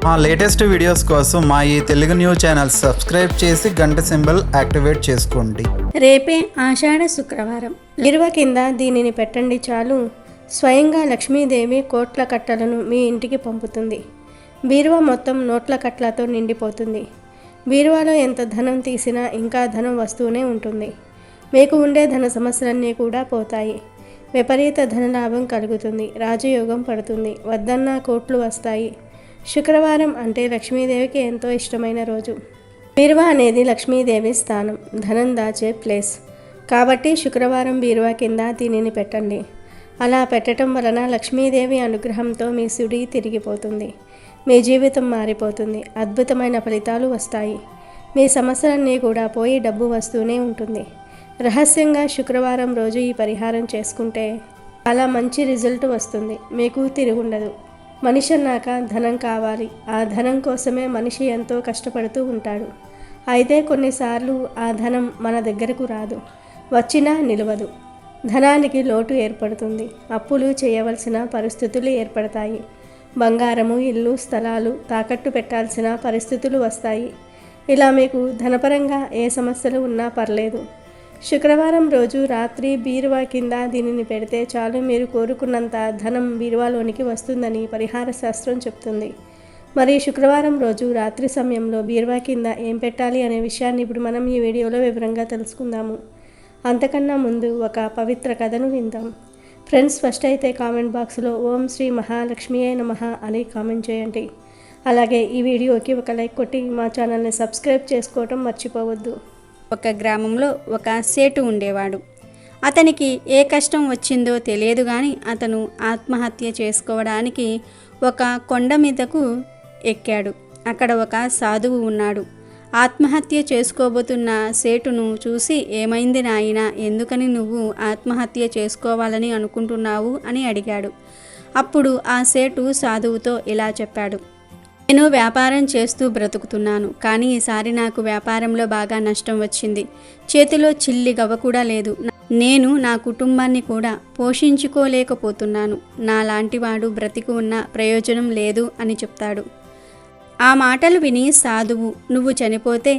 మా latest videos కోసం మా ఈ తెలుగు న్యూస్ ఛానల్ సబ్స్క్రైబ్ చేసి గంట సింబల్ యాక్టివేట్ చేసుకోండి. రేపే ఆషాఢ శుక్రవారం. బీరువా కింద దీనిని పెట్టండి చాలు, స్వయంగా లక్ష్మీదేవి కోట్ల కట్టలను మీ ఇంటికి పంపుతుంది. బీరువా మొత్తం నోట్ల కట్లతో నిండిపోతుంది. బీరువాలో ఎంత ధనం తీసినా ఇంకా ధనం వస్తూనే ఉంటుంది. మీకు ఉండే ధన సమస్యలన్నీ కూడా పోతాయి. విపరీత ధనలాభం కలుగుతుంది. రాజయోగం పడుతుంది. వద్దన్నా కోట్లు వస్తాయి. శుక్రవారం అంటే లక్ష్మీదేవికి ఎంతో ఇష్టమైన రోజు. బీరువా అనేది లక్ష్మీదేవి స్థానం, ధనం దాచే ప్లేస్. కాబట్టి శుక్రవారం బీరువా కింద దీనిని పెట్టండి. అలా పెట్టడం వలన లక్ష్మీదేవి అనుగ్రహంతో మీ సుడి తిరిగిపోతుంది. మీ జీవితం మారిపోతుంది. అద్భుతమైన ఫలితాలు వస్తాయి. మీ సమస్యలన్నీ కూడా పోయి డబ్బు వస్తూనే ఉంటుంది. రహస్యంగా శుక్రవారం రోజు ఈ పరిహారం చేసుకుంటే చాలా మంచి రిజల్ట్ వస్తుంది. మీకు తిరుగుండదు. మనిషి అన్నాక ధనం కావాలి. ఆ ధనం కోసమే మనిషి ఎంతో కష్టపడుతూ ఉంటాడు. అయితే కొన్నిసార్లు ఆ ధనం మన దగ్గరకు రాదు, వచ్చినా నిలవదు. ధనానికి లోటు ఏర్పడుతుంది. అప్పులు చేయవలసిన పరిస్థితులు ఏర్పడతాయి. బంగారము, ఇల్లు, స్థలాలు తాకట్టు పెట్టాల్సిన పరిస్థితులు వస్తాయి. ఇలా మీకు ధనపరంగా ఏ సమస్యలు ఉన్నా పర్లేదు. శుక్రవారం రోజు రాత్రి బీరువా కింద దీనిని పెడితే చాలు, మీరు కోరుకున్నంత ధనం బీరువాలోనికి వస్తుందని పరిహార శాస్త్రం చెప్తుంది. మరి శుక్రవారం రోజు రాత్రి సమయంలో బీరువా కింద ఏం పెట్టాలి అనే విషయాన్ని ఇప్పుడు మనం ఈ వీడియోలో వివరంగా తెలుసుకుందాము. అంతకన్నా ముందు ఒక పవిత్ర కథను విందాం. ఫ్రెండ్స్, ఫస్ట్ అయితే కామెంట్ బాక్స్లో ఓం శ్రీ మహాలక్ష్మియే నమః అని కామెంట్ చేయండి. అలాగే ఈ వీడియోకి ఒక లైక్ కొట్టి మా ఛానల్ని సబ్స్క్రైబ్ చేసుకోవటం మర్చిపోవద్దు. ఒక గ్రామంలో ఒక సేటు ఉండేవాడు. అతనికి ఏ కష్టం వచ్చిందో తెలియదు కానీ అతను ఆత్మహత్య చేసుకోవడానికి ఒక కొండ మీదకు ఎక్కాడు. అక్కడ ఒక సాధువు ఉన్నాడు. ఆత్మహత్య చేసుకోబోతున్న సేటును చూసి, ఏమైంది నాయనా, ఎందుకని నువ్వు ఆత్మహత్య చేసుకోవాలని అనుకుంటున్నావు అని అడిగాడు. అప్పుడు ఆ సేటు సాధువుతో ఇలా చెప్పాడు: నేను వ్యాపారం చేస్తూ బ్రతుకుతున్నాను, కానీ ఈసారి నాకు వ్యాపారంలో బాగా నష్టం వచ్చింది. చేతిలో చిల్లి గవ్వ కూడా లేదు. నేను నా కుటుంబాన్ని కూడా పోషించుకోలేకపోతున్నాను. నాలాంటి వాడు బ్రతికి ఉన్న ప్రయోజనం లేదు అని చెప్తాడు. ఆ మాటలు విని సాధువు, నువ్వు చనిపోతే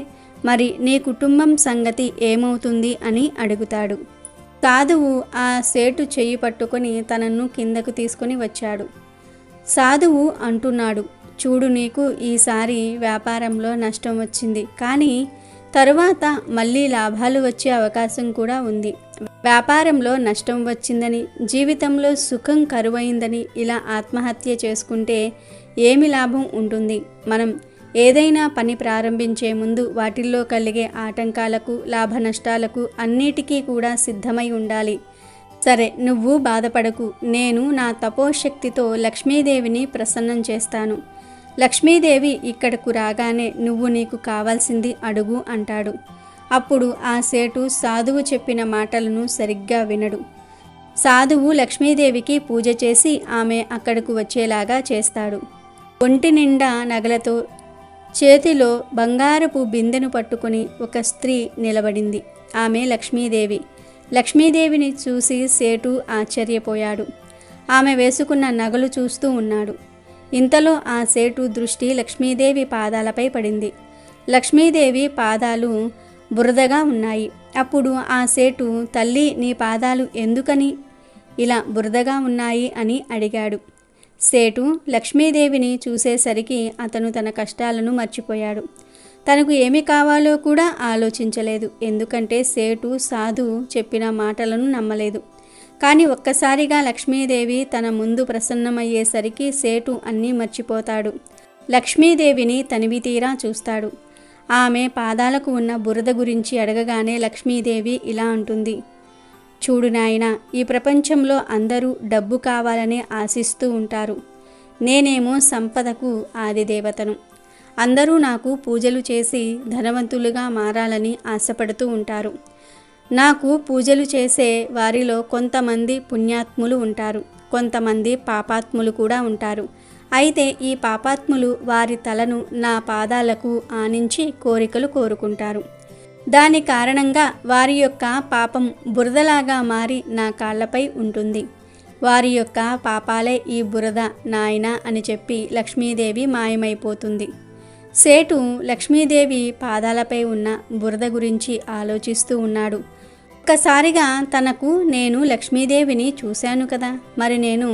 మరి నీ కుటుంబం సంగతి ఏమవుతుంది అని అడుగుతాడు. సాధువు ఆ సేటు చెయ్యి పట్టుకొని తనను కిందకు తీసుకొని వచ్చాడు. సాధువు అంటున్నాడు, చూడు, నీకు ఈసారి వ్యాపారంలో నష్టం వచ్చింది, కానీ తరువాత మళ్ళీ లాభాలు వచ్చే అవకాశం కూడా ఉంది. వ్యాపారంలో నష్టం వచ్చిందని, జీవితంలో సుఖం కరువైందని ఇలా ఆత్మహత్య చేసుకుంటే ఏమి లాభం ఉంటుంది? మనం ఏదైనా పని ప్రారంభించే ముందు వాటిల్లో కలిగే ఆటంకాలకు, లాభ నష్టాలకు అన్నిటికీ కూడా సిద్ధమై ఉండాలి. సరే, నువ్వు బాధపడకు. నేను నా తపోశక్తితో లక్ష్మీదేవిని ప్రసన్నం చేస్తాను. లక్ష్మీదేవి ఇక్కడకు రాగానే నువ్వు నీకు కావాల్సింది అడుగు అంటాడు. అప్పుడు ఆ సేటు సాధువు చెప్పిన మాటలను సరిగ్గా వినడు. సాధువు లక్ష్మీదేవికి పూజ చేసి ఆమె అక్కడకు వచ్చేలాగా చేస్తాడు. ఒంటి నిండా నగలతో, చేతిలో బంగారపు బిందెను పట్టుకొని ఒక స్త్రీ నిలబడింది. ఆమె లక్ష్మీదేవి. లక్ష్మీదేవిని చూసి సేటు ఆశ్చర్యపోయాడు. ఆమె వేసుకున్న నగలు చూస్తూ ఉన్నాడు. ఇంతలో ఆ సేటు దృష్టి లక్ష్మీదేవి పాదాలపై పడింది. లక్ష్మీదేవి పాదాలు బురదగా ఉన్నాయి. అప్పుడు ఆ సేటు, తల్లి, నీ పాదాలు ఎందుకని ఇలా బురదగా ఉన్నాయి అని అడిగాడు. సేటు లక్ష్మీదేవిని చూసేసరికి అతను తన కష్టాలను మర్చిపోయాడు. తనకు ఏమి కావాలో కూడా ఆలోచించలేదు. ఎందుకంటే సేటు సాధువు చెప్పిన మాటలను నమ్మలేదు. కానీ ఒక్కసారిగా లక్ష్మీదేవి తన ముందు ప్రసన్నమయ్యేసరికి సేటు అన్నీ మర్చిపోతాడు. లక్ష్మీదేవిని తనివి తీరా చూస్తాడు. ఆమె పాదాలకు ఉన్న బురద గురించి అడగగానే లక్ష్మీదేవి ఇలా అంటుంది: చూడు నాయనా, ఈ ప్రపంచంలో అందరూ డబ్బు కావాలని ఆశిస్తూ ఉంటారు. నేనేమో సంపదకు ఆదిదేవతను. అందరూ నాకు పూజలు చేసి ధనవంతులుగా మారాలని ఆశపడుతూ ఉంటారు. నాకు పూజలు చేసే వారిలో కొంతమంది పుణ్యాత్ములు ఉంటారు, కొంతమంది పాపాత్ములు కూడా ఉంటారు. అయితే ఈ పాపాత్ములు వారి తలను నా పాదాలకు ఆనించి కోరికలు కోరుకుంటారు. దాని కారణంగా వారి యొక్క పాపం బురదలాగా మారి నా కాళ్ళపై ఉంటుంది. వారి యొక్క పాపాలే ఈ బురద నాయనా అని చెప్పి లక్ష్మీదేవి మాయమైపోతుంది. సేటు లక్ష్మీదేవి పాదాలపై ఉన్న బురద గురించి ఆలోచిస్తూ ఉన్నాడు. ఒక్కసారిగా తనకు నేను లక్ష్మీదేవిని చూశాను కదా, మరి నేను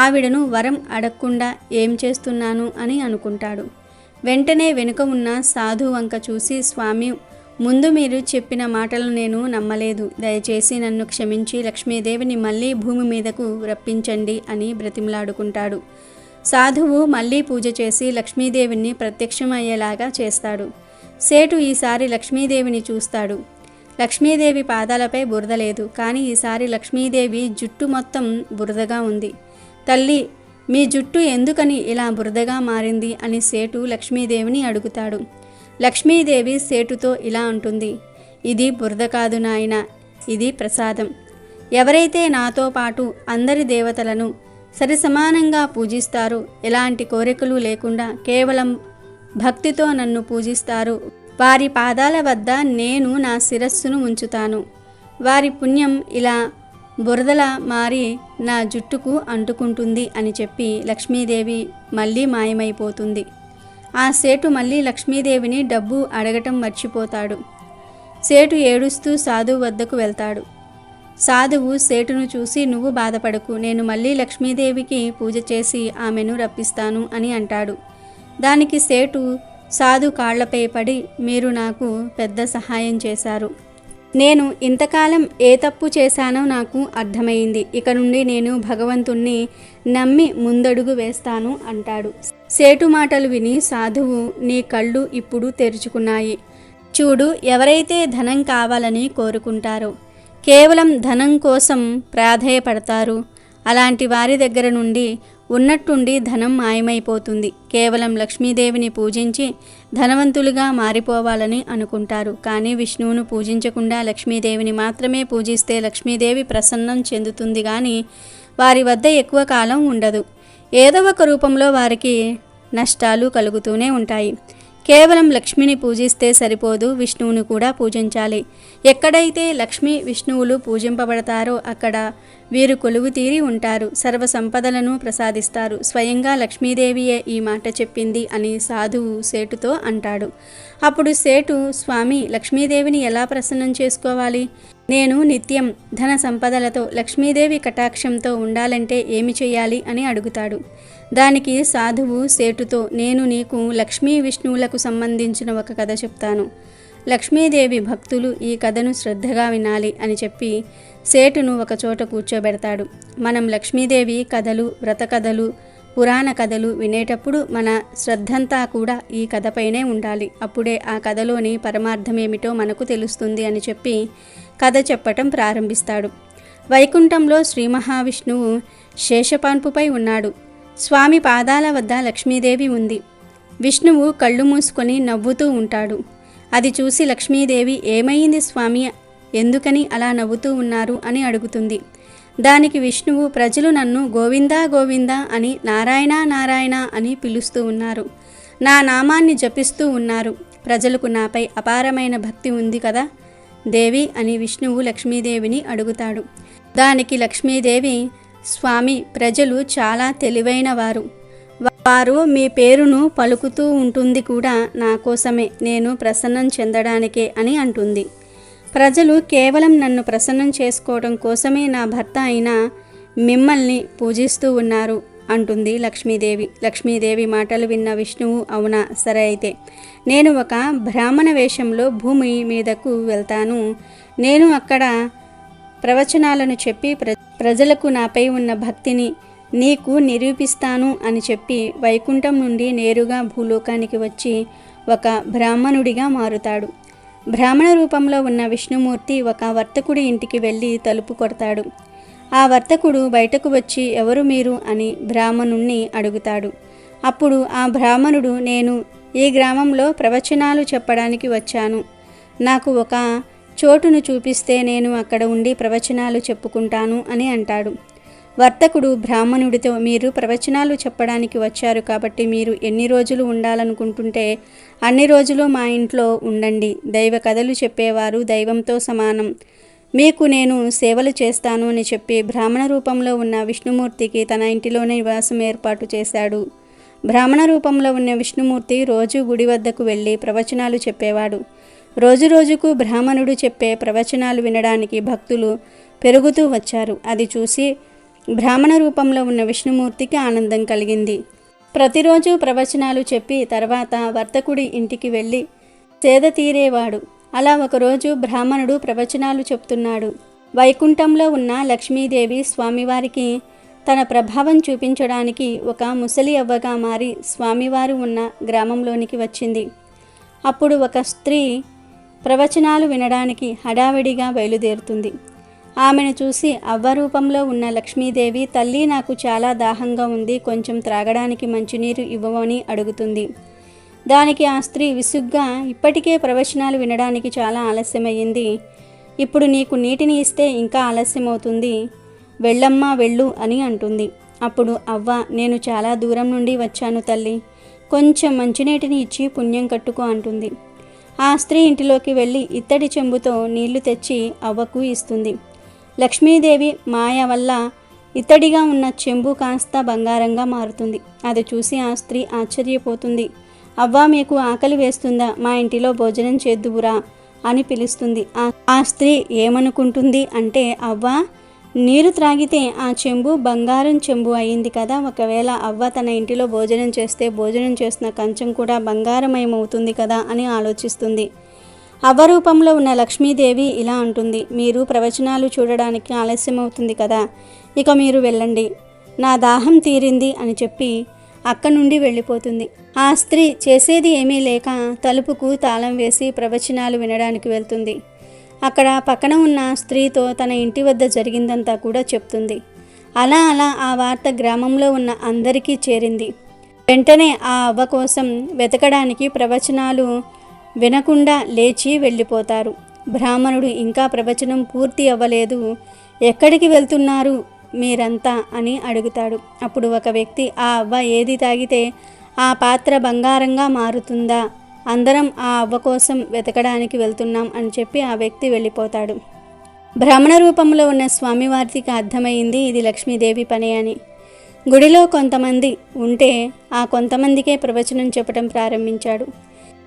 ఆవిడను వరం అడగకుండా ఏం చేస్తున్నాను అని అనుకుంటాడు. వెంటనే వెనుక ఉన్న సాధు వంక చూసి, స్వామి, ముందు మీరు చెప్పిన మాటలు నేను నమ్మలేదు. దయచేసి నన్ను క్షమించి లక్ష్మీదేవిని మళ్ళీ భూమి మీదకు రప్పించండి అని బ్రతిమలాడుకుంటాడు. సాధువు మళ్ళీ పూజ చేసి లక్ష్మీదేవిని ప్రత్యక్షమయ్యేలాగా చేస్తాడు. సేటు ఈసారి లక్ష్మీదేవిని చూస్తాడు. లక్ష్మీదేవి పాదాలపై బురద లేదు, కానీ ఈసారి లక్ష్మీదేవి జుట్టు మొత్తం బురదగా ఉంది. తల్లి, మీ జుట్టు ఎందుకని ఇలా బురదగా మారింది అని సేటు లక్ష్మీదేవిని అడుగుతాడు. లక్ష్మీదేవి సేటుతో ఇలా అంటుంది, ఇది బురద కాదు నాయనా, ఇది ప్రసాదం. ఎవరైతే నాతో పాటు అందరి దేవతలను సరిసమానంగా పూజిస్తారో, ఎలాంటి కోరికలు లేకుండా కేవలం భక్తితో నన్ను పూజిస్తారో, వారి పాదాల వద్ద నేను నా శిరస్సును ఉంచుతాను. వారి పుణ్యం ఇలా బురదలా మారి నా జుట్టుకు అంటుకుంటుంది అని చెప్పి లక్ష్మీదేవి మళ్ళీ మాయమైపోతుంది. ఆ సేటు మళ్ళీ లక్ష్మీదేవిని డబ్బు అడగటం మర్చిపోతాడు. సేటు ఏడుస్తూ సాధువు వద్దకు వెళ్తాడు. సాధువు సేటును చూసి, నువ్వు బాధపడకు, నేను మళ్ళీ లక్ష్మీదేవికి పూజ చేసి ఆమెను రప్పిస్తాను అని అంటాడు. దానికి సేటు సాధు కాళ్లపై పడి, మీరు నాకు పెద్ద సహాయం చేశారు. నేను ఇంతకాలం ఏ తప్పు చేశానో నాకు అర్థమైంది. ఇక నుండి నేను భగవంతుణ్ణి నమ్మి ముందడుగు వేస్తాను అంటాడు. సేటు మాటలు విని సాధువు, నీ కళ్ళు ఇప్పుడు తెరుచుకున్నాయి. చూడు, ఎవరైతే ధనం కావాలని కోరుకుంటారో, కేవలం ధనం కోసం ప్రాధేయపడతారు, అలాంటి వారి దగ్గర నుండి ఉన్నట్టుండి ధనం మాయమైపోతుంది. కేవలం లక్ష్మీదేవిని పూజించి ధనవంతులుగా మారిపోవాలని అనుకుంటారు. కానీ విష్ణువును పూజించకుండా లక్ష్మీదేవిని మాత్రమే పూజిస్తే లక్ష్మీదేవి ప్రసన్నం చెందుతుంది, కానీ వారి వద్ద ఎక్కువ కాలం ఉండదు. ఏదో ఒక రూపంలో వారికి నష్టాలు కలుగుతూనే ఉంటాయి. కేవలం లక్ష్మిని పూజిస్తే సరిపోదు, విష్ణువును కూడా పూజించాలి. ఎక్కడైతే లక్ష్మి విష్ణువులు పూజింపబడతారో అక్కడ వీరు కొలువు తీరి ఉంటారు, సర్వ సంపదలను ప్రసాదిస్తారు. స్వయంగా లక్ష్మీదేవియే ఈ మాట చెప్పింది అని సాధువు సేటుతో అంటాడు. అప్పుడు సేటు, స్వామి, లక్ష్మీదేవిని ఎలా ప్రసన్నం చేసుకోవాలి? నేను నిత్యం ధన సంపదలతో లక్ష్మీదేవి కటాక్షంతో ఉండాలంటే ఏమి చేయాలి అని అడుగుతాడు. దానికి సాధువు సేటుతో, నేను నీకు లక్ష్మీ విష్ణువులకు సంబంధించిన ఒక కథ చెప్తాను. లక్ష్మీదేవి భక్తులు ఈ కథను శ్రద్ధగా వినాలి అని చెప్పి సేటును ఒకచోట కూర్చోబెడతాడు. మనం లక్ష్మీదేవి కథలు, వ్రత కథలు, పురాణ కథలు వినేటప్పుడు మన శ్రద్ధంతా కూడా ఈ కథపైనే ఉండాలి. అప్పుడే ఆ కథలోని పరమార్థమేమిటో మనకు తెలుస్తుంది అని చెప్పి కథ చెప్పటం ప్రారంభిస్తాడు. వైకుంఠంలో శ్రీ మహావిష్ణువు శేషపాన్పుపై ఉన్నాడు. స్వామి పాదాల వద్ద లక్ష్మీదేవి ఉంది. విష్ణువు కళ్ళు మూసుకొని నవ్వుతూ ఉంటాడు. అది చూసి లక్ష్మీదేవి, ఏమైంది స్వామి, ఎందుకని అలా నవ్వుతూ ఉన్నారు అని అడుగుతుంది. దానికి విష్ణువు, ప్రజలు నన్ను గోవిందా గోవిందా అని, నారాయణ నారాయణ అని పిలుస్తూ ఉన్నారు. నా నామాన్ని జపిస్తూ ఉన్నారు. ప్రజలకు నాపై అపారమైన భక్తి ఉంది కదా దేవి అని విష్ణువు లక్ష్మీదేవిని అడుగుతాడు. దానికి లక్ష్మీదేవి, స్వామి, ప్రజలు చాలా తెలివైన వారు. వారు మీ పేరును పలుకుతూ ఉంటుంది కూడా నా కోసమే, నేను ప్రసన్నం చెందడానికే అని అంటుంది. ప్రజలు కేవలం నన్ను ప్రసన్నం చేసుకోవడం కోసమే నా భర్త అయిన మిమ్మల్ని పూజిస్తూ ఉన్నారు అంటుంది లక్ష్మీదేవి. లక్ష్మీదేవి మాటలు విన్న విష్ణువు, అవునా, సరే అయితే నేను ఒక బ్రాహ్మణ వేషంలో భూమి మీదకు వెళ్తాను. నేను అక్కడ ప్రవచనాలను చెప్పి ప్రజలకు నాపై ఉన్న భక్తిని నీకు నిరూపిస్తాను అని చెప్పి వైకుంఠం నుండి నేరుగా భూలోకానికి వచ్చి ఒక బ్రాహ్మణుడిగా మారుతాడు. బ్రాహ్మణ రూపంలో ఉన్న విష్ణుమూర్తి ఒక వర్తకుడి ఇంటికి వెళ్ళి తలుపు కొడతాడు. ఆ వర్తకుడు బయటకు వచ్చి, ఎవరు మీరు అని బ్రాహ్మణుణ్ణి అడుగుతాడు. అప్పుడు ఆ బ్రాహ్మణుడు, నేను ఈ గ్రామంలో ప్రవచనాలు చెప్పడానికి వచ్చాను. నాకు ఒక చోటును చూపిస్తే నేను అక్కడ ఉండి ప్రవచనాలు చెప్పుకుంటాను అని అంటాడు. వర్తకుడు బ్రాహ్మణుడితో, మీరు ప్రవచనాలు చెప్పడానికి వచ్చారు కాబట్టి మీరు ఎన్ని రోజులు ఉండాలనుకుంటుంటే అన్ని రోజులు మా ఇంట్లో ఉండండి. దైవ కథలు చెప్పేవారు దైవంతో సమానం. మీకు నేను సేవలు చేస్తాను అని చెప్పి బ్రాహ్మణ రూపంలో ఉన్న విష్ణుమూర్తికి తన ఇంటిలోనే నివాసం ఏర్పాటు చేశాడు. బ్రాహ్మణ రూపంలో ఉన్న విష్ణుమూర్తి రోజు గుడి వద్దకు వెళ్ళి ప్రవచనాలు చెప్పేవాడు. రోజురోజుకు బ్రాహ్మణుడు చెప్పే ప్రవచనాలు వినడానికి భక్తులు పెరుగుతూ వచ్చారు. అది చూసి బ్రాహ్మణ రూపంలో ఉన్న విష్ణుమూర్తికి ఆనందం కలిగింది. ప్రతిరోజు ప్రవచనాలు చెప్పి తర్వాత వర్తకుడి ఇంటికి వెళ్ళి సేద తీరేవాడు. అలా ఒకరోజు బ్రాహ్మణుడు ప్రవచనాలు చెప్తున్నాడు. వైకుంఠంలో ఉన్న లక్ష్మీదేవి స్వామివారికి తన ప్రభావం చూపించడానికి ఒక ముసలి అవ్వగా మారి స్వామివారు ఉన్న గ్రామంలోనికి వచ్చింది. అప్పుడు ఒక స్త్రీ ప్రవచనాలు వినడానికి హడావిడిగా బయలుదేరుతుంది. ఆమెను చూసి అవ్వ రూపంలో ఉన్న లక్ష్మీదేవి, తల్లి నాకు చాలా దాహంగా ఉంది, కొంచెం త్రాగడానికి మంచినీరు ఇవ్వమని అడుగుతుంది. దానికి ఆ స్త్రీ విసుగ్గా, ఇప్పటికే ప్రవచనాలు వినడానికి చాలా ఆలస్యమయ్యింది, ఇప్పుడు నీకు నీటిని ఇస్తే ఇంకా ఆలస్యమవుతుంది, వెళ్ళమ్మా వెళ్ళు అని అంటుంది. అప్పుడు అవ్వ, నేను చాలా దూరం నుండి వచ్చాను తల్లి, కొంచెం మంచినీటిని ఇచ్చి పుణ్యం కట్టుకో అంటుంది. ఆ స్త్రీ ఇంటిలోకి వెళ్ళి ఇత్తడి చెంబుతో నీళ్లు తెచ్చి అవ్వకు ఇస్తుంది. లక్ష్మీదేవి మాయ వల్ల ఇత్తడిగా ఉన్న చెంబు కాస్త బంగారంగా మారుతుంది. అది చూసి ఆ స్త్రీ ఆశ్చర్యపోతుంది. అవ్వ, మీకు ఆకలి వేస్తుందా, మా ఇంటిలో భోజనం చేద్దువురా అని పిలుస్తుంది. ఆ స్త్రీ ఏమనుకుంటుంది అంటే, అవ్వ నీరు త్రాగితే ఆ చెంబు బంగారం చెంబు అయింది కదా, ఒకవేళ అవ్వ తన ఇంటిలో భోజనం చేస్తే భోజనం చేసిన కంచం కూడా బంగారమయమవుతుంది కదా అని ఆలోచిస్తుంది. అవ్వ రూపంలో ఉన్న లక్ష్మీదేవి ఇలా అంటుంది, మీరు ప్రవచనాలు చూడడానికి ఆలస్యమవుతుంది కదా, ఇక మీరు వెళ్ళండి, నా దాహం తీరింది అని చెప్పి అక్కడి నుండి వెళ్ళిపోతుంది. ఆ స్త్రీ చేసేది ఏమీ లేక తలుపుకు తాళం వేసి ప్రవచనాలు వినడానికి వెళ్తుంది. అక్కడ పక్కన ఉన్న స్త్రీతో తన ఇంటి వద్ద జరిగిందంతా కూడా చెప్తుంది. అలా ఆ వార్త గ్రామంలో ఉన్న అందరికీ చేరింది. వెంటనే ఆ అవ్వ కోసం వెతకడానికి ప్రవచనాలు వినకుండా లేచి వెళ్ళిపోతారు. బ్రాహ్మణుడు ఇంకా ప్రవచనం పూర్తి అవ్వలేదు, ఎక్కడికి వెళ్తున్నారు మీరంతా అని అడుగుతాడు. అప్పుడు ఒక వ్యక్తి, ఆ అవ్వ ఏది తాగితే ఆ పాత్ర బంగారంగా మారుతుందా, అందరం ఆ అవ్వ కోసం వెతకడానికి వెళ్తున్నాం అని చెప్పి ఆ వ్యక్తి వెళ్ళిపోతాడు. బ్రాహ్మణ రూపంలో ఉన్న స్వామివారికి అర్థమైంది ఇది లక్ష్మీదేవి పని అని. గుడిలో కొంతమంది ఉంటే ఆ కొంతమందికే ప్రవచనం చెప్పడం ప్రారంభించాడు.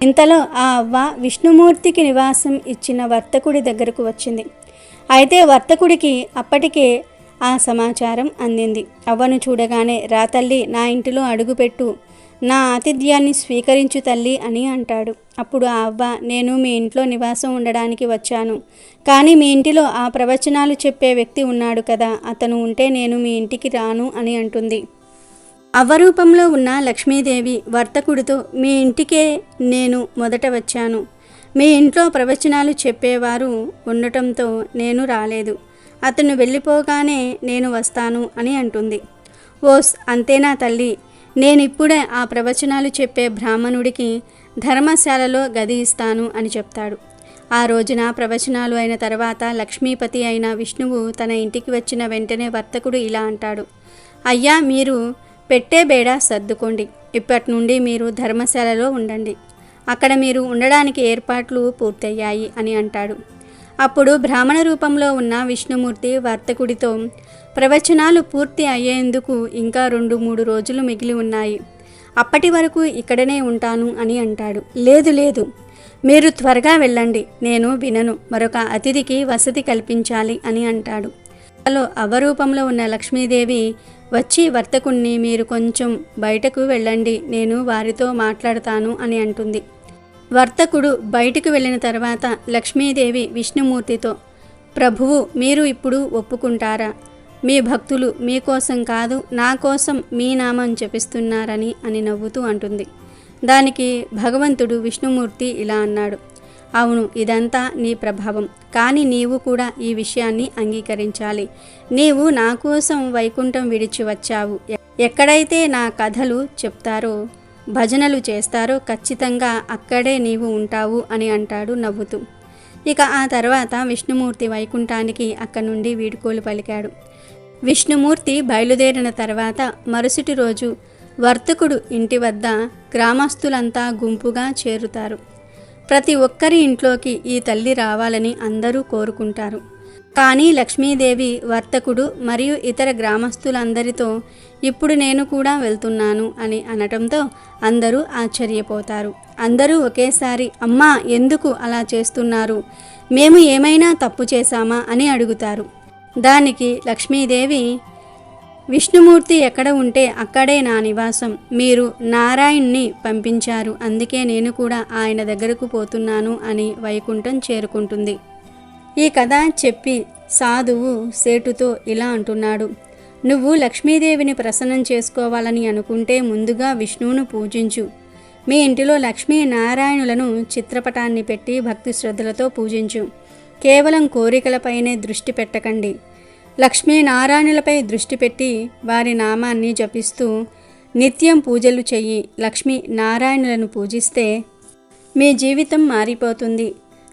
ఇంతలో ఆ అవ్వ విష్ణుమూర్తికి నివాసం ఇచ్చిన వర్తకుడి దగ్గరకు వచ్చింది. అయితే వర్తకుడికి అప్పటికే ఆ సమాచారం అందింది. అవ్వను చూడగానే, రా తల్లి, నా ఇంటిలో అడుగుపెట్టు, నా ఆతిథ్యాన్ని స్వీకరించు తల్లి అని అంటాడు. అప్పుడు ఆ అవ్వ, నేను మీ ఇంట్లో నివాసం ఉండడానికి వచ్చాను, కానీ మీ ఇంటిలో ఆ ప్రవచనాలు చెప్పే వ్యక్తి ఉన్నాడు కదా, అతను ఉంటే నేను మీ ఇంటికి రాను అని అంటుంది. అవ్వ రూపంలో ఉన్న లక్ష్మీదేవి వర్తకుడితో, మీ ఇంటికే నేను మొదట వచ్చాను, మీ ఇంట్లో ప్రవచనాలు చెప్పేవారు ఉండటంతో నేను రాలేదు, అతను వెళ్ళిపోగానే నేను వస్తాను అని అంటుంది. ఓస్ అంతేనా తల్లి, నేనిప్పుడే ఆ ప్రవచనాలు చెప్పే బ్రాహ్మణుడికి ధర్మశాలలో గది ఇస్తాను అని చెప్తాడు. ఆ రోజున ప్రవచనాలు అయిన తర్వాత లక్ష్మీపతి అయిన విష్ణువు తన ఇంటికి వచ్చిన వెంటనే వర్తకుడు ఇలా అంటాడు, అయ్యా, మీరు పెట్టే బేడ సర్దుకోండి, ఇప్పటి నుండి మీరు ధర్మశాలలో ఉండండి, అక్కడ మీరు ఉండడానికి ఏర్పాట్లు పూర్తయ్యాయి అని అంటాడు. అప్పుడు బ్రాహ్మణ రూపంలో ఉన్న విష్ణుమూర్తి వర్తకుడితో, ప్రవచనాలు పూర్తి అయ్యేందుకు ఇంకా 2-3 రోజులు మిగిలి ఉన్నాయి, అప్పటి వరకు ఇక్కడనే ఉంటాను అని అంటాడు. లేదు, మీరు త్వరగా వెళ్ళండి, నేను వినను, మరొక అతిథికి వసతి కల్పించాలి అని అంటాడు. అలో అవరూపంలో ఉన్న లక్ష్మీదేవి వచ్చి వర్తకుణ్ణి, మీరు కొంచెం బయటకు వెళ్ళండి, నేను వారితో మాట్లాడతాను అని అంటుంది. వర్తకుడు బయటకు వెళ్ళిన తర్వాత లక్ష్మీదేవి విష్ణుమూర్తితో, ప్రభువు, మీరు ఇప్పుడు ఒప్పుకుంటారా? మీ భక్తులు మీకోసం కాదు, నా కోసం మీ నామం జపిస్తున్నారని అని నవ్వుతూ అంటుంది. దానికి భగవంతుడు విష్ణుమూర్తి ఇలా అన్నాడు, అవును, ఇదంతా నీ ప్రభావం, కానీ నీవు కూడా ఈ విషయాన్ని అంగీకరించాలి. నీవు నా కోసం వైకుంఠం విడిచి వచ్చావు, ఎక్కడైతే నా కథలు చెప్తారో, భజనలు చేస్తారో ఖచ్చితంగా అక్కడే నీవు ఉంటావు అని అంటాడు నవ్వుతూ. ఇక ఆ తర్వాత విష్ణుమూర్తి వైకుంఠానికి అక్కడి నుండి వీడ్కోలు పలికాడు. విష్ణుమూర్తి బయలుదేరిన తర్వాత మరుసటి రోజు వర్తకుడు ఇంటి వద్ద గ్రామస్తులంతా గుంపుగా చేరుతారు. ప్రతి ఒక్కరి ఇంట్లోకి ఈ తల్లి రావాలని అందరూ కోరుకుంటారు. కానీ లక్ష్మీదేవి వర్తకుడు మరియు ఇతర గ్రామస్తులందరితో ఇప్పుడు నేను కూడా వెళ్తున్నాను అని అనటంతో అందరూ ఆశ్చర్యపోతారు. అందరూ ఒకేసారి అమ్మా ఎందుకు అలా చేస్తున్నారు, మేము ఏమైనా తప్పు చేశామా అని అడుగుతారు. దానికి లక్ష్మీదేవి, విష్ణుమూర్తి ఎక్కడ ఉంటే అక్కడే నా నివాసం, మీరు నారాయణ్ణి పంపించారు, అందుకే నేను కూడా ఆయన దగ్గరకు పోతున్నాను అని వైకుంఠం చేరుకుంటుంది. ఈ కథ చెప్పి సాధువు సేటుతో ఇలా అంటున్నాడు, నువ్వు లక్ష్మీదేవిని ప్రసన్నం చేసుకోవాలని అనుకుంటే ముందుగా విష్ణువును పూజించు. మీ ఇంటిలో లక్ష్మీ నారాయణులను చిత్రపటాన్ని పెట్టి భక్తి శ్రద్ధలతో పూజించు. కేవలం కోరికలపైనే దృష్టి పెట్టకండి. లక్ష్మీనారాయణులపై దృష్టి పెట్టి వారి నామాన్ని జపిస్తూ నిత్యం పూజలు చెయ్యి. లక్ష్మీ నారాయణులను పూజిస్తే మీ జీవితం మారిపోతుంది.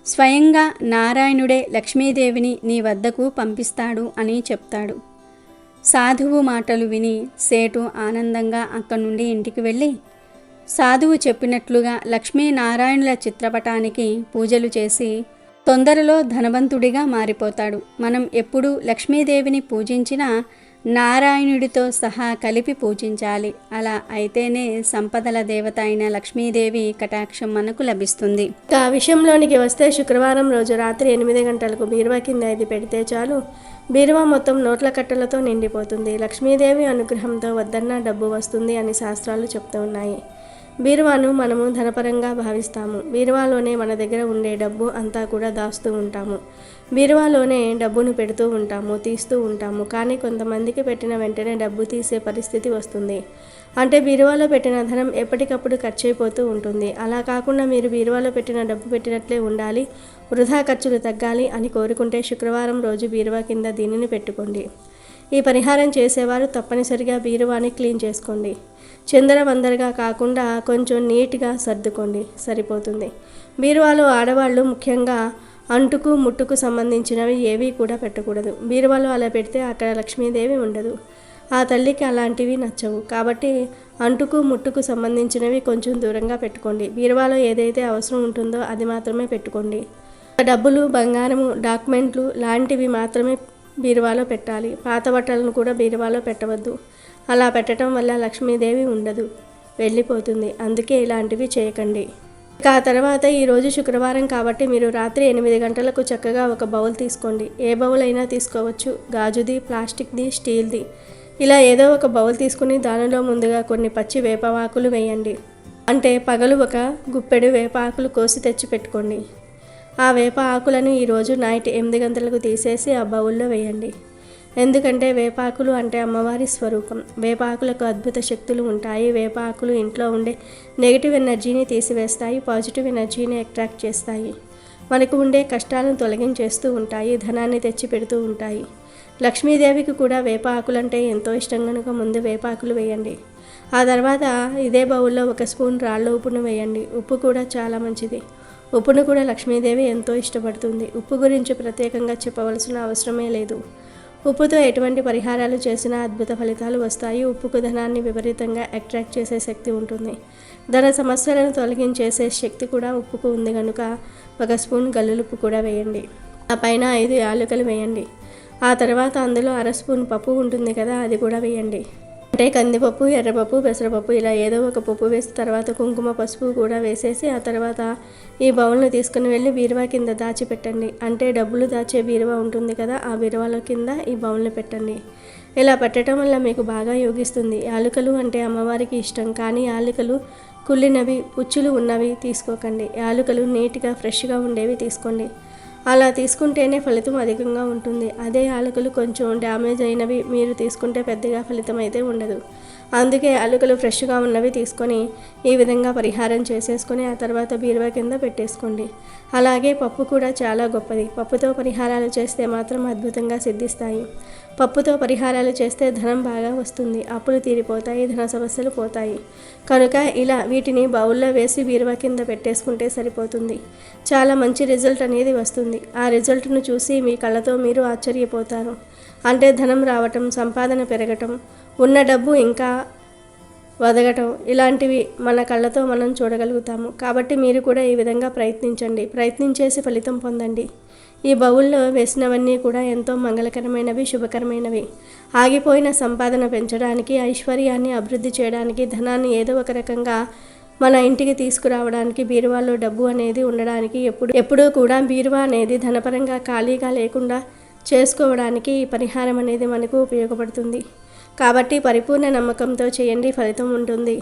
స్వయంగా నారాయణుడే లక్ష్మీదేవిని నీ వద్దకు పంపిస్తాడు అని చెప్తాడు. సాధువు మాటలు విని సేటు ఆనందంగా అక్కడి నుండి ఇంటికి వెళ్ళి సాధువు చెప్పినట్లుగా లక్ష్మీనారాయణుల చిత్రపటానికి పూజలు చేసి తొందరలో ధనవంతుడిగా మారిపోతాడు. మనం ఎప్పుడూ లక్ష్మీదేవిని పూజించినా నారాయణుడితో సహా కలిపి పూజించాలి. అలా అయితేనే సంపదల దేవత అయిన లక్ష్మీదేవి కటాక్షం మనకు లభిస్తుంది. ఆ విషయంలోనికి వస్తే శుక్రవారం రోజు రాత్రి 8 గంటలకు బీరువా కింద ఇది పెడితే చాలు, బీరువా మొత్తం నోట్ల కట్టలతో నిండిపోతుంది. లక్ష్మీదేవి అనుగ్రహంతో వద్దన్న డబ్బు వస్తుంది అని శాస్త్రాలు చెప్తూ ఉన్నాయి. బీరువాను మనము ధనపరంగా భావిస్తాము. బీరువాలోనే మన దగ్గర ఉండే డబ్బు అంతా కూడా దాస్తూ ఉంటాము. బీరువాలోనే డబ్బును పెడుతూ ఉంటాము, తీస్తూ ఉంటాము. కానీ కొంతమందికి పెట్టిన వెంటనే డబ్బు తీసే పరిస్థితి వస్తుంది. అంటే బీరువాలో పెట్టిన ధనం ఎప్పటికప్పుడు ఖర్చు అయిపోతూ ఉంటుంది. అలా కాకుండా మీరు బీరువాలో పెట్టిన డబ్బు పెట్టినట్లే ఉండాలి, వృధా ఖర్చులు తగ్గాలి అని కోరుకుంటే శుక్రవారం రోజు బీరువా కింద దీనిని పెట్టుకోండి. ఈ పరిహారం చేసేవారు తప్పనిసరిగా బీరువాని క్లీన్ చేసుకోండి. చిందరవందరగా కాకుండా కొంచెం నీట్గా సర్దుకోండి, సరిపోతుంది. బీరువాలో ఆడవాళ్ళు ముఖ్యంగా అంటుకు ముట్టుకు సంబంధించినవి ఏవి కూడా పెట్టకూడదు. బీరువాలో అలా పెడితే అక్కడ లక్ష్మీదేవి ఉండదు. ఆ తల్లికి అలాంటివి నచ్చవు. కాబట్టి అంటుకు ముట్టుకు సంబంధించినవి కొంచెం దూరంగా పెట్టుకోండి. బీరువాలో ఏదైతే అవసరం ఉంటుందో అది మాత్రమే పెట్టుకోండి. డబ్బులు, బంగారము, డాక్యుమెంట్లు లాంటివి మాత్రమే బీరువాలో పెట్టాలి. పాత బట్టలను కూడా బీరువాలో పెట్టవద్దు. అలా పెట్టడం వల్ల లక్ష్మీదేవి ఉండదు, వెళ్ళిపోతుంది. అందుకే ఇలాంటివి చేయకండి. ఇక ఆ తర్వాత ఈరోజు శుక్రవారం కాబట్టి మీరు రాత్రి 8 గంటలకు చక్కగా ఒక బౌల్ తీసుకోండి. ఏ బౌల్ అయినా తీసుకోవచ్చు, గాజుది, ప్లాస్టిక్ది, స్టీల్ది. ఇలా ఏదో ఒక బౌల్ తీసుకుని దానిలో ముందుగా కొన్ని పచ్చి వేపవాకులు వేయండి. అంటే పగలు ఒక గుప్పెడు వేప ఆకులు కోసి తెచ్చి పెట్టుకోండి. ఆ వేప ఆకులను ఈరోజు నైట్ 8 గంటలకు తీసేసి ఆ బౌల్లో వేయండి. ఎందుకంటే వేపాకులు అంటే అమ్మవారి స్వరూపం. వేపాకులకు అద్భుత శక్తులు ఉంటాయి. వేపాకులు ఇంట్లో ఉండే నెగిటివ్ ఎనర్జీని తీసివేస్తాయి, పాజిటివ్ ఎనర్జీని అట్రాక్ట్ చేస్తాయి. మనకు ఉండే కష్టాలను తొలగించేస్తూ ఉంటాయి, ధనాన్ని తెచ్చి పెడుతూ ఉంటాయి. లక్ష్మీదేవికి కూడా వేప ఆకులంటే ఎంతో ఇష్టం కనుక ముందు వేపాకులు వేయండి. ఆ తర్వాత ఇదే బౌల్లో 1 స్పూన్ రాళ్ళ ఉప్పును వేయండి. ఉప్పు కూడా చాలా మంచిది. ఉప్పును కూడా లక్ష్మీదేవి ఎంతో ఇష్టపడుతుంది. ఉప్పు గురించి ప్రత్యేకంగా చెప్పవలసిన అవసరమే లేదు. ఉప్పుతో ఎటువంటి పరిహారాలు చేసినా అద్భుత ఫలితాలు వస్తాయి. ఉప్పుకు ధనాన్ని విపరీతంగా అట్రాక్ట్ చేసే శక్తి ఉంటుంది. ధన సమస్యలను తొలగించేసే శక్తి కూడా ఉప్పుకు ఉంది కనుక 1 స్పూన్ గల్లులుప్పు కూడా వేయండి. ఆ పైన 5 యాలకులు వేయండి. ఆ తర్వాత అందులో 1/2 స్పూన్ పప్పు ఉంటుంది కదా, అది కూడా వేయండి. అంటే కందిపప్పు, ఎర్రపప్పు, పెసరపప్పు ఇలా ఏదో ఒక పప్పు వేసి తర్వాత కుంకుమ, పసుపు కూడా వేసేసి ఆ తర్వాత ఈ బౌల్ను తీసుకుని వెళ్ళి బీరువా కింద దాచిపెట్టండి. అంటే డబ్బులు దాచే బీరువా ఉంటుంది కదా, ఆ బీరువాలో కింద ఈ బౌల్ని పెట్టండి. ఇలా పెట్టడం వల్ల మీకు బాగా యోగిస్తుంది. యాలకులు అంటే అమ్మవారికి ఇష్టం. కానీ యాలకులు కుళ్ళినవి, పుచ్చులు ఉన్నవి తీసుకోకండి. యాలకులు నీట్గా ఫ్రెష్గా ఉండేవి తీసుకోండి. అలా తీసుకుంటేనే ఫలితం అధికంగా ఉంటుంది. అదే యాలకులు కొంచెం డ్యామేజ్ అయినవి మీరు తీసుకుంటే పెద్దగా ఫలితం అయితే ఉండదు. అందుకే యాలకులు ఫ్రెష్గా ఉన్నవి తీసుకొని ఈ విధంగా పరిహారం చేసేసుకొని ఆ తర్వాత బీరువా కింద పెట్టేసుకోండి. అలాగే పప్పు కూడా చాలా గొప్పది. పప్పుతో పరిహారాలు చేస్తే మాత్రం అద్భుతంగా సిద్ధిస్తాయి. పప్పుతో పరిహారాలు చేస్తే ధనం బాగా వస్తుంది, అప్పులు తీరిపోతాయి, ధన సమస్యలు పోతాయి. కనుక ఇలా వీటిని బౌల్లో వేసి బీరువా కింద పెట్టేసుకుంటే సరిపోతుంది. చాలా మంచి రిజల్ట్ అనేది వస్తుంది. ఆ రిజల్ట్ను చూసి మీ కళ్ళతో మీరు ఆశ్చర్యపోతారు. అంటే ధనం రావటం, సంపాదన పెరగటం, ఉన్న డబ్బు ఇంకా వదగటం ఇలాంటివి మన కళ్ళతో మనం చూడగలుగుతాము. కాబట్టి మీరు కూడా ఈ విధంగా ప్రయత్నించండి. ప్రయత్నించేసి ఫలితం పొందండి. ఈ బౌల్లో వేసినవన్నీ కూడా ఎంతో మంగళకరమైనవి, శుభకరమైనవి. ఆగిపోయిన సంపాదన పెంచడానికి, ఐశ్వర్యాన్ని అభివృద్ధి చేయడానికి, ధనాన్ని ఏదో ఒక రకంగా మన ఇంటికి తీసుకురావడానికి, బీరువాలో డబ్బు అనేది ఉండడానికి, ఎప్పుడూ కూడా బీరువా అనేది ధనపరంగా ఖాళీగా లేకుండా చేసుకోవడానికి ఈ పరిహారం అనేది మనకు ఉపయోగపడుతుంది. కాబట్టి పరిపూర్ణ నమ్మకంతో చేయండి, ఫలితం ఉంటుంది.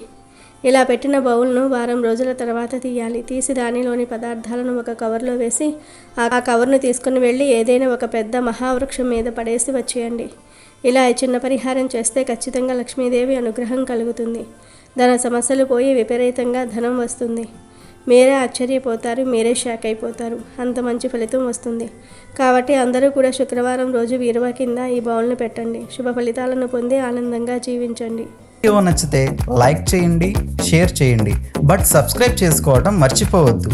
ఇలా పెట్టిన బౌల్ను వారం రోజుల తర్వాత తీయాలి. తీసి దానిలోని పదార్థాలను ఒక కవర్లో వేసి ఆ కవర్ను తీసుకుని వెళ్ళి ఏదైనా ఒక పెద్ద మహావృక్షం మీద పడేసి వచ్చేయండి. ఇలా ఈ చిన్న పరిహారం చేస్తే ఖచ్చితంగా లక్ష్మీదేవి అనుగ్రహం కలుగుతుంది. ధన సమస్యలు పోయి విపరీతంగా ధనం వస్తుంది. మీరే ఆశ్చర్యపోతారు, మీరే షాక్ అయిపోతారు. అంత మంచి ఫలితం వస్తుంది. కాబట్టి అందరూ కూడా శుక్రవారం రోజు బీరువా కింద ఈ బౌల్ను పెట్టండి. శుభ ఫలితాలను పొంది ఆనందంగా జీవించండి. వీడియో నచ్చితే లైక్ చేయండి, షేర్ చేయండి, బట్ సబ్స్క్రైబ్ చేసుకోవడం మర్చిపోవద్దు.